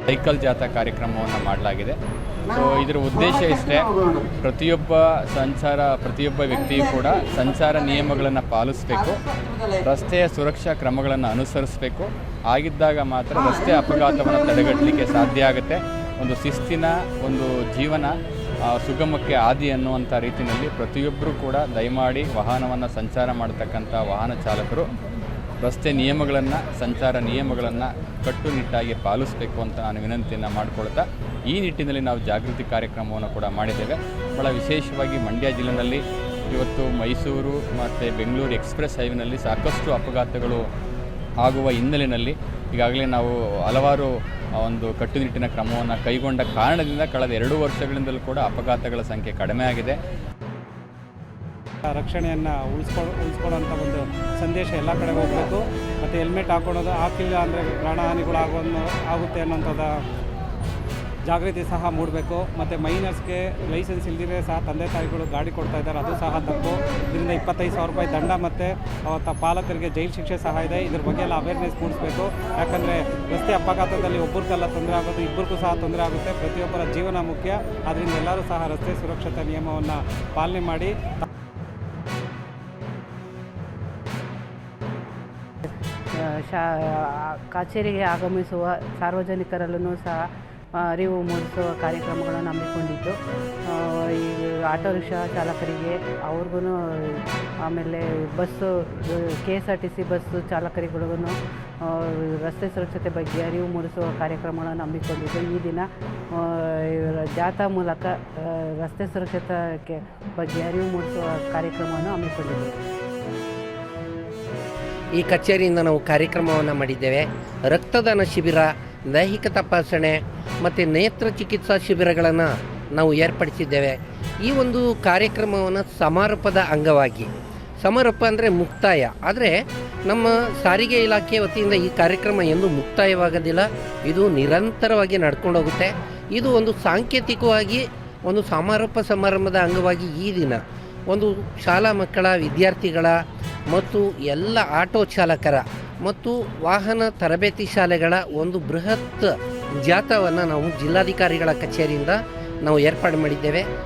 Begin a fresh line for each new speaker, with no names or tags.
Cycle ಜಾಥಾ ಕಾರ್ಯಕ್ರಮವನ್ನು ಮಾಡಲಾಗಿದೆ. ಸೊ ಇದರ ಉದ್ದೇಶ ಇಷ್ಟೇ, ಪ್ರತಿಯೊಬ್ಬ ವ್ಯಕ್ತಿಯೂ ಕೂಡ ಸಂಚಾರ ನಿಯಮಗಳನ್ನು ಪಾಲಿಸಬೇಕು, ರಸ್ತೆಯ ಸುರಕ್ಷಾ ಕ್ರಮಗಳನ್ನು ಅನುಸರಿಸಬೇಕು. ಆಗಿದ್ದಾಗ ಮಾತ್ರ ರಸ್ತೆ ಅಪಘಾತವನ್ನು ತಡೆಗಟ್ಟಲಿಕ್ಕೆ ಸಾಧ್ಯ ಆಗುತ್ತೆ. ಒಂದು ಶಿಸ್ತಿನ ಒಂದು ಜೀವನ ಸುಗಮಕ್ಕೆ ಆದಿ ಅನ್ನುವಂಥ ರೀತಿಯಲ್ಲಿ ಪ್ರತಿಯೊಬ್ಬರೂ ಕೂಡ ದಯಮಾಡಿ ವಾಹನವನ್ನು ಸಂಚಾರ ಮಾಡತಕ್ಕಂಥ ವಾಹನ ಚಾಲಕರು ರಸ್ತೆ ನಿಯಮಗಳನ್ನು, ಸಂಚಾರ ನಿಯಮಗಳನ್ನು ಕಟ್ಟುನಿಟ್ಟಾಗಿ ಪಾಲಿಸಬೇಕು ಅಂತ ನಾನು ವಿನಂತಿಯನ್ನು ಮಾಡಿಕೊಳ್ತಾ, ಈ ನಿಟ್ಟಿನಲ್ಲಿ ನಾವು ಜಾಗೃತಿ ಕಾರ್ಯಕ್ರಮವನ್ನು ಕೂಡ ಮಾಡಿದ್ದೇವೆ. ಭಾಳ ವಿಶೇಷವಾಗಿ ಮಂಡ್ಯ ಜಿಲ್ಲೆಯಲ್ಲಿ ಇವತ್ತು ಮೈಸೂರು ಮತ್ತು ಬೆಂಗಳೂರು ಎಕ್ಸ್ಪ್ರೆಸ್ ಹೈವೇನಲ್ಲಿ ಸಾಕಷ್ಟು ಅಪಘಾತಗಳು ಆಗುವ ಹಿನ್ನೆಲೆಯಲ್ಲಿ ಈಗಾಗಲೇ ನಾವು ಹಲವಾರು ಒಂದು ಕಟ್ಟುನಿಟ್ಟಿನ ಕ್ರಮವನ್ನು ಕೈಗೊಂಡ ಕಾರಣದಿಂದ ಕಳೆದ 2 ವರ್ಷಗಳಿಂದಲೂ ಕೂಡ ಅಪಘಾತಗಳ ಸಂಖ್ಯೆ ಕಡಿಮೆ ಆಗಿದೆ.
ರಕ್ಷಣೆಯನ್ನು ಉಳಿಸ್ಕೊಳ್ಳೋಂಥ ಒಂದು ಸಂದೇಶ ಎಲ್ಲ ಕಡೆ ಹೋಗಬೇಕು. ಮತ್ತು ಹೆಲ್ಮೆಟ್ ಹಾಕಿಲ್ಲ ಅಂದರೆ ಆಗುತ್ತೆ ಅನ್ನೋಂಥದ್ದು ಜಾಗೃತಿ ಸಹ ಮೂಡಬೇಕು. ಮತ್ತು ಮೈನರ್ಸ್ಗೆ ಲೈಸೆನ್ಸ್ ಇಲ್ದಿದ್ರೆ ಸಹ ತಂದೆ ತಾಯಿಗಳು ಗಾಡಿ ಕೊಡ್ತಾ ಇದ್ದಾರೆ, ಅದು ಸಹ ತಪ್ಪು. ಇದರಿಂದ 25,000 ರೂಪಾಯಿ ದಂಡ ಮತ್ತು ಪಾಲಕರಿಗೆ ಜೈಲು ಶಿಕ್ಷೆ ಸಹ ಇದೆ. ಇದ್ರ ಬಗ್ಗೆ ಎಲ್ಲ ಅವೇರ್ನೆಸ್ ಮೂಡಿಸಬೇಕು. ಯಾಕಂದರೆ ರಸ್ತೆ ಅಪಘಾತದಲ್ಲಿ ಒಬ್ಬರಿಗೆಲ್ಲ ತೊಂದರೆ ಆಗೋದು, ಇಬ್ಬರಿಗೂ ಸಹ ತೊಂದರೆ ಆಗುತ್ತೆ. ಪ್ರತಿಯೊಬ್ಬರ ಜೀವನ ಮುಖ್ಯ. ಆದ್ದರಿಂದ ಎಲ್ಲರೂ ಸಹ ರಸ್ತೆ ಸುರಕ್ಷತಾ ನಿಯಮವನ್ನು ಪಾಲನೆ ಮಾಡಿ
ಕಚೇರಿಗೆ ಆಗಮಿಸುವ ಸಾರ್ವಜನಿಕರಲ್ಲೂ ಸಹ ಅರಿವು ಮೂಡಿಸುವ ಕಾರ್ಯಕ್ರಮಗಳನ್ನು ಹಮ್ಮಿಕೊಂಡಿದ್ದು, ಈ ಆಟೋ ರಿಕ್ಷಾ ಚಾಲಕರಿಗೆ ಅವ್ರಿಗೂ, ಆಮೇಲೆ ಬಸ್ಸು KSRTC ಬಸ್ಸು ಚಾಲಕರಿಗಳಿಗೂ ರಸ್ತೆ ಸುರಕ್ಷತೆ ಬಗ್ಗೆ ಅರಿವು ಮೂಡಿಸುವ ಕಾರ್ಯಕ್ರಮಗಳನ್ನು ಹಮ್ಮಿಕೊಂಡಿದ್ದು, ಈ ದಿನ ಜಾಥಾ ಮೂಲಕ ರಸ್ತೆ ಸುರಕ್ಷತೆ ಬಗ್ಗೆ ಅರಿವು ಮೂಡಿಸುವ ಕಾರ್ಯಕ್ರಮವನ್ನು ಹಮ್ಮಿಕೊಂಡಿದ್ದೇವೆ.
ಈ ಕಚೇರಿಯಿಂದ ನಾವು ಕಾರ್ಯಕ್ರಮವನ್ನು ಮಾಡಿದ್ದೇವೆ. ರಕ್ತದಾನ ಶಿಬಿರ, ದೈಹಿಕ ತಪಾಸಣೆ ಮತ್ತು ನೇತ್ರ ಚಿಕಿತ್ಸಾ ಶಿಬಿರಗಳನ್ನು ನಾವು ಏರ್ಪಡಿಸಿದ್ದೇವೆ. ಈ ಒಂದು ಕಾರ್ಯಕ್ರಮವನ್ನು ಸಮಾರೋಪದ ಅಂಗವಾಗಿ, ಸಮಾರೋಪ ಅಂದರೆ ಮುಕ್ತಾಯ, ಆದರೆ ನಮ್ಮ ಸಾರಿಗೆ ಇಲಾಖೆ ವತಿಯಿಂದ ಈ ಕಾರ್ಯಕ್ರಮ ಎಂದು ಮುಕ್ತಾಯವಾಗೋದಿಲ್ಲ, ಇದು ನಿರಂತರವಾಗಿ ನಡ್ಕೊಂಡು ಹೋಗುತ್ತೆ. ಇದು ಒಂದು ಸಾಂಕೇತಿಕವಾಗಿ ಒಂದು ಸಮಾರೋಪ ಸಮಾರಂಭದ ಅಂಗವಾಗಿ ಈ ದಿನ ಒಂದು ಶಾಲಾ ಮಕ್ಕಳ, ವಿದ್ಯಾರ್ಥಿಗಳ ಮತ್ತು ಎಲ್ಲ ಆಟೋ ಚಾಲಕರ ಮತ್ತು ವಾಹನ ತರಬೇತಿ ಶಾಲೆಗಳ ಒಂದು ಬೃಹತ್ ಜಾಥಾವನ್ನು ನಾವು ಜಿಲ್ಲಾಧಿಕಾರಿಗಳ ಕಚೇರಿಯಿಂದ ನಾವು ಏರ್ಪಾಡು ಮಾಡಿದ್ದೇವೆ.